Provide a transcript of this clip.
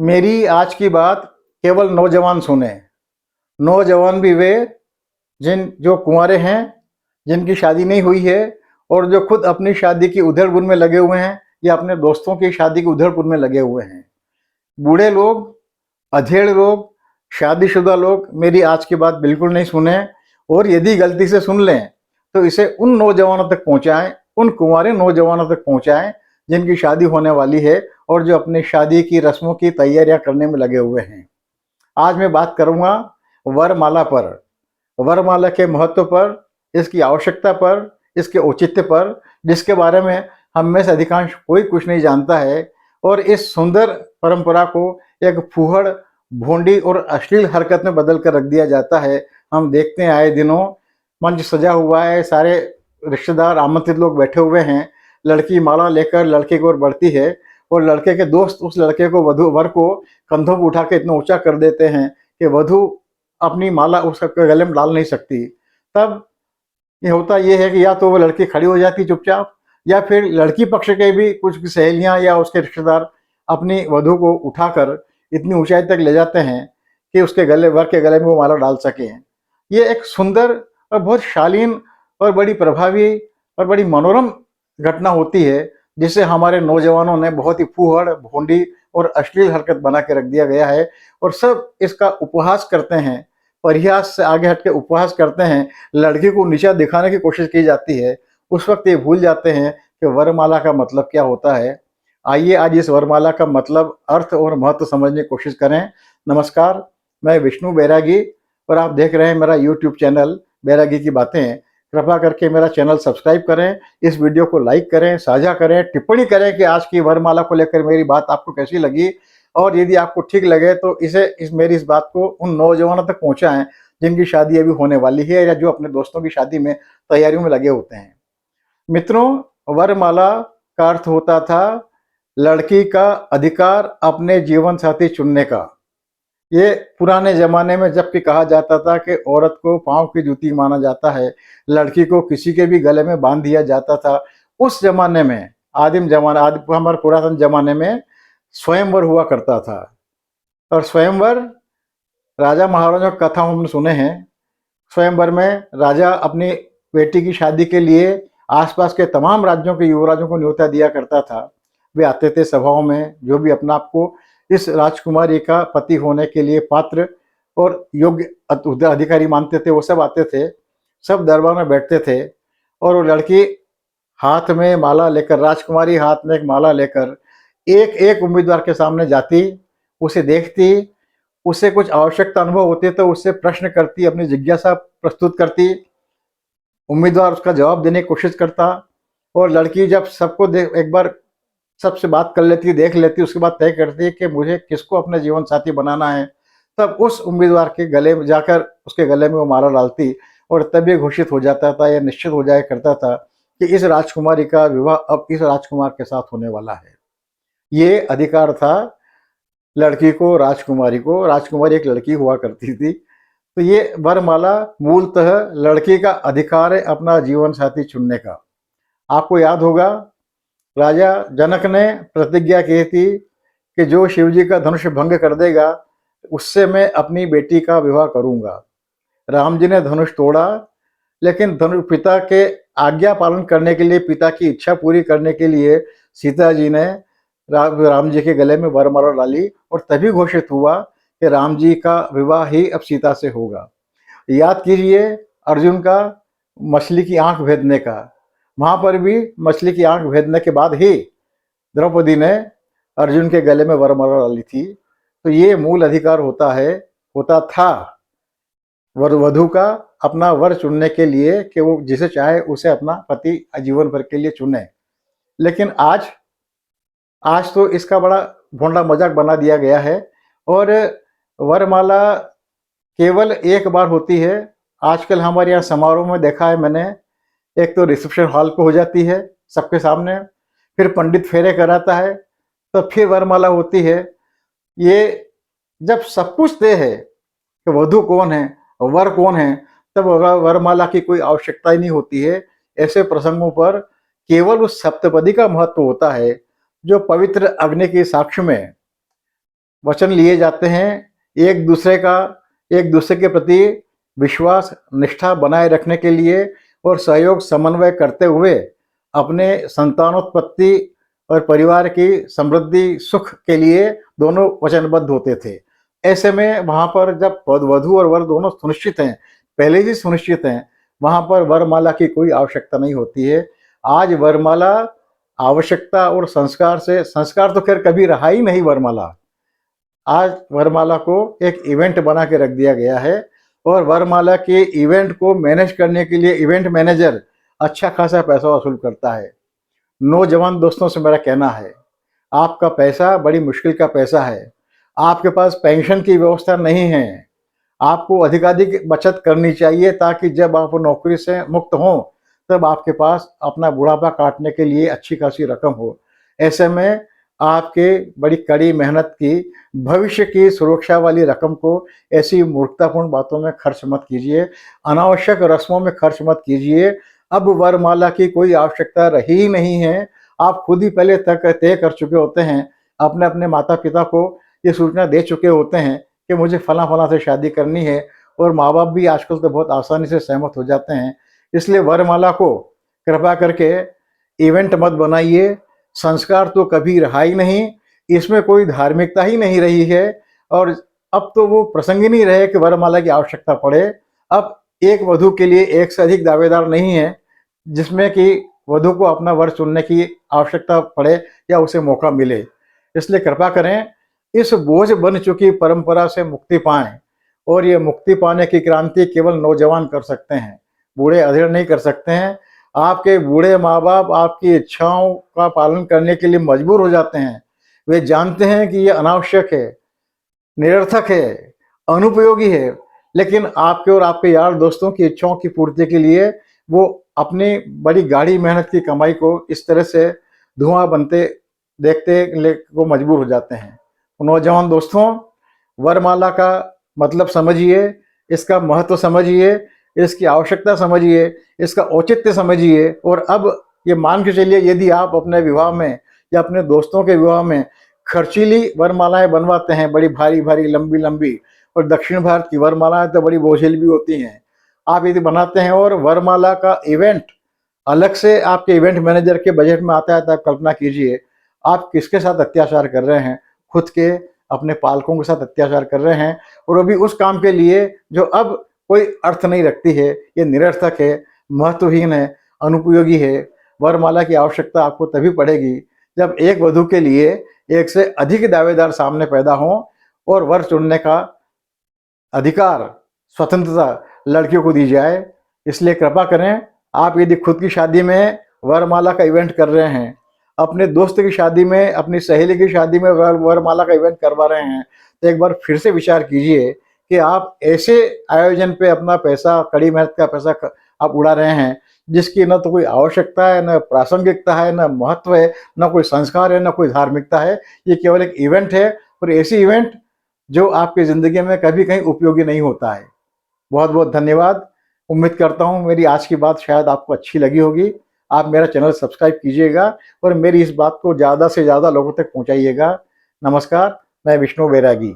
मेरी आज की बात केवल नौजवान सुने। नौजवान भी वे जिन जो कुंवारे हैं, जिनकी शादी नहीं हुई है और जो खुद अपनी शादी की उधेड़-बुन में लगे हुए हैं या अपने दोस्तों की शादी की उधेड़-बुन में लगे हुए हैं। बूढ़े लोग, अधेड़ लोग, शादीशुदा लोग मेरी आज की बात बिल्कुल नहीं सुने और यदि गलती से सुन लें तो इसे उन नौजवानों तक पहुंचाएं, उन कुंवारे नौजवानों तक पहुंचाएं जिनकी शादी होने वाली है और जो अपनी शादी की रस्मों की तैयारियां करने में लगे हुए हैं। आज मैं बात करूंगा वरमाला पर, वरमाला के महत्व पर, इसकी आवश्यकता पर, इसके औचित्य पर, जिसके बारे में हम में से अधिकांश कोई कुछ नहीं जानता है और इस सुंदर परंपरा को एक फूहड़, भोंडी और अश्लील हरकत में बदल कर रख दिया जाता है। हम देखते हैं आए दिनों मंच सजा हुआ है, सारे रिश्तेदार आमंत्रित लोग बैठे हुए हैं, लड़की माला लेकर लड़के की ओर बढ़ती है और लड़के के दोस्त उस लड़के को वधू वर को कंधों पर उठा के इतना ऊंचा कर देते हैं कि वधू अपनी माला उसके गले में डाल नहीं सकती। तब ये होता ये है कि या तो वो लड़की खड़ी हो जाती चुपचाप या फिर लड़की पक्ष के भी कुछ सहेलियां या उसके रिश्तेदार अपनी वधू को उठाकर इतनी ऊंचाई तक ले जाते हैं कि उसके गले वर के गले में वो माला डाल सकें। ये एक सुंदर और बहुत शालीन और बड़ी प्रभावी और बड़ी मनोरम घटना होती है जिसे हमारे नौजवानों ने बहुत ही फूहड़, भोंडी और अश्लील हरकत बना के रख दिया गया है और सब इसका उपहास करते हैं, परिहास से आगे हट के उपहास करते हैं, लड़की को नीचा दिखाने की कोशिश की जाती है। उस वक्त ये भूल जाते हैं कि वरमाला का मतलब क्या होता है। आइए आज इस वरमाला का मतलब, अर्थ और महत्व समझने की कोशिश करें। नमस्कार, मैं विष्णु बैरागी और आप देख रहे हैं मेरा यूट्यूब चैनल बैरागी की बातें। कृपया करके मेरा चैनल सब्सक्राइब करें, इस वीडियो को लाइक करें, साझा करें, टिप्पणी करें कि आज की वरमाला को लेकर मेरी बात आपको कैसी लगी और यदि आपको ठीक लगे तो मेरी इस बात को उन नौजवानों तक पहुंचाएं जिनकी शादी अभी होने वाली है या जो अपने दोस्तों की शादी में तैयारियों में लगे होते हैं। मित्रों, वरमाला का अर्थ होता था लड़की का अधिकार अपने जीवन साथी चुनने का। ये पुराने जमाने में जबकि कहा जाता था कि औरत को पांव की जूती माना जाता है, लड़की को किसी के भी गले में बांध दिया जाता था। उस जमाने में, आदिम जमाना, हमारे पुरातन जमाने में स्वयंवर हुआ करता था और स्वयंवर राजा महाराजा की कथा हमने सुने हैं। स्वयंवर में राजा अपनी बेटी की शादी के लिए आसपास के तमाम राज्यों के युवराजों को न्योता दिया करता था। वे आते थे सभाओं में, जो भी अपना आपको इस राजकुमारी का पति होने के लिए पात्र और योग्य अधिकारी मानते थे, वो सब आते थे, सब दरबार में बैठते थे और वो लड़की हाथ में माला लेकर, राजकुमारी हाथ में एक माला लेकर एक एक उम्मीदवार के सामने जाती, उसे देखती, उससे कुछ आवश्यकता अनुभव होते तो उससे प्रश्न करती, अपनी जिज्ञासा प्रस्तुत करती, उम्मीदवार उसका जवाब देने की कोशिश करता और लड़की जब सबको एक बार सबसे बात कर लेती, देख लेती, उसके बाद तय करती कि मुझे किसको अपने जीवन साथी बनाना है, तब उस उम्मीदवार के गले में जाकर उसके गले में वो माला डालती और तब ये घोषित हो जाता था या निश्चित हो जाया करता था कि इस राजकुमारी का विवाह अब इस राजकुमार के साथ होने वाला है। ये अधिकार था लड़की को, राजकुमारी को। राजकुमारी एक लड़की हुआ करती थी। तो ये वरमाला मूलतः लड़की का अधिकार है अपना जीवन साथी चुनने का। आपको याद होगा, राजा जनक ने प्रतिज्ञा की थी कि जो शिवजी का धनुष भंग कर देगा उससे मैं अपनी बेटी का विवाह करूंगा। राम जी ने धनुष तोड़ा, लेकिन धनुष पिता के आज्ञा पालन करने के लिए, पिता की इच्छा पूरी करने के लिए सीता जी ने राम जी के गले में वरमाला डाली और तभी घोषित हुआ कि राम जी का विवाह ही अब सीता से होगा। याद कीजिए अर्जुन का मछली की आंख भेदने का, वहां पर भी मछली की आंख भेदने के बाद ही द्रौपदी ने अर्जुन के गले में वरमाला डाली थी। तो ये मूल अधिकार होता था वधू का अपना वर चुनने के लिए कि वो जिसे चाहे उसे अपना पति जीवन भर के लिए चुने। लेकिन आज तो इसका बड़ा भोंडा मजाक बना दिया गया है और वरमाला केवल एक बार होती है। आजकल हमारे यहाँ समारोह में देखा है मैंने, एक तो रिसेप्शन हॉल पे हो जाती है सबके सामने, फिर पंडित फेरे कराता है, तो फिर वरमाला होती है। ये जब सब कुछ तय है कि वधू कौन है, वर कौन है, तब वरमाला की कोई आवश्यकता ही नहीं होती है। ऐसे प्रसंगों पर केवल उस सप्तपदी का महत्व होता है जो पवित्र अग्नि के साक्ष्य में वचन लिए जाते हैं, एक दूसरे के प्रति विश्वास निष्ठा बनाए रखने के लिए और सहयोग समन्वय करते हुए अपने संतानोत्पत्ति और परिवार की समृद्धि सुख के लिए दोनों वचनबद्ध होते थे। ऐसे में वहाँ पर जब वधू और वर दोनों सुनिश्चित हैं, पहले ही सुनिश्चित हैं, वहाँ पर वरमाला की कोई आवश्यकता नहीं होती है। आज वरमाला आवश्यकता और संस्कार तो खैर कभी रहा ही नहीं वरमाला। आज वरमाला को एक इवेंट बना के रख दिया गया है और वरमाला के इवेंट को मैनेज करने के लिए इवेंट मैनेजर अच्छा खासा पैसा वसूल करता है। नौजवान दोस्तों से मेरा कहना है, आपका पैसा बड़ी मुश्किल का पैसा है। आपके पास पेंशन की व्यवस्था नहीं है। आपको अधिकाधिक बचत करनी चाहिए ताकि जब आप नौकरी से मुक्त हों तब आपके पास अपना बुढ़ापा काटने के लिए अच्छी खासी रकम हो। ऐसे में आपके बड़ी कड़ी मेहनत की भविष्य की सुरक्षा वाली रकम को ऐसी मूर्खतापूर्ण बातों में खर्च मत कीजिए, अनावश्यक रस्मों में खर्च मत कीजिए। अब वरमाला की कोई आवश्यकता रही ही नहीं है। आप खुद ही पहले तय कर चुके होते हैं, अपने अपने माता पिता को ये सूचना दे चुके होते हैं कि मुझे फला फला से शादी करनी है, और माँ बाप भी आजकल तो बहुत आसानी से सहमत हो जाते हैं। इसलिए वरमाला को कृपा करके इवेंट मत बनाइए। संस्कार तो कभी रहा ही नहीं, इसमें कोई धार्मिकता ही नहीं रही है, और अब तो वो प्रसंग ही नहीं रहे कि वरमाला की आवश्यकता पड़े। अब एक वधू के लिए एक से अधिक दावेदार नहीं है जिसमें कि वधू को अपना वर चुनने की आवश्यकता पड़े या उसे मौका मिले। इसलिए कृपा करें, इस बोझ बन चुकी परंपरा से मुक्ति पाएं, और ये मुक्ति पाने की क्रांति केवल नौजवान कर सकते हैं, बूढ़े अधेड़ नहीं कर सकते हैं। आपके बूढ़े माँ बाप आपकी इच्छाओं का पालन करने के लिए मजबूर हो जाते हैं। वे जानते हैं कि ये अनावश्यक है, निरर्थक है, अनुपयोगी है, लेकिन आपके और आपके यार दोस्तों की इच्छाओं की पूर्ति के लिए वो अपनी बड़ी गाढ़ी मेहनत की कमाई को इस तरह से धुआं बनते देखते को मजबूर हो जाते हैं। नौजवान दोस्तों, वरमाला का मतलब समझिए, इसका महत्व समझिए, इसकी आवश्यकता समझिए, इसका औचित्य समझिए, और अब ये मान के चलिए यदि आप अपने विवाह में या अपने दोस्तों के विवाह में खर्चीली वरमालाएं बनवाते हैं, बड़ी भारी भारी लंबी लंबी, और दक्षिण भारत की वरमालाएं तो बड़ी बोझिल भी होती हैं, आप यदि बनाते हैं और वरमाला का इवेंट अलग से आपके इवेंट मैनेजर के बजट में आता है, तो आप कल्पना कीजिए आप किसके साथ अत्याचार कर रहे हैं। खुद के अपने पालकों के साथ अत्याचार कर रहे हैं, और वो भी उस काम के लिए जो अब कोई अर्थ नहीं रखती है, ये निरर्थक है, महत्वहीन है, अनुपयोगी है। वरमाला की आवश्यकता आपको तभी पड़ेगी जब एक वधू के लिए एक से अधिक दावेदार सामने पैदा हों, और वर चुनने का अधिकार, स्वतंत्रता लड़कियों को दी जाए। इसलिए कृपा करें, आप यदि खुद की शादी में वरमाला का इवेंट कर रहे हैं, अपने दोस्त की शादी में, अपनी सहेली की शादी में वरमाला का इवेंट करवा रहे हैं, तो एक बार फिर से विचार कीजिए कि आप ऐसे आयोजन पे अपना पैसा, कड़ी मेहनत का पैसा आप उड़ा रहे हैं जिसकी न तो कोई आवश्यकता है, न प्रासंगिकता है, न महत्व है, न कोई संस्कार है, न कोई धार्मिकता है। ये केवल एक इवेंट है, और ऐसी इवेंट जो आपकी ज़िंदगी में कभी कहीं उपयोगी नहीं होता है। बहुत बहुत धन्यवाद। उम्मीद करता हूँ मेरी आज की बात शायद आपको अच्छी लगी होगी। आप मेरा चैनल सब्सक्राइब कीजिएगा और मेरी इस बात को ज़्यादा से ज़्यादा लोगों तक पहुँचाइएगा। नमस्कार, मैं विष्णु बैरागी।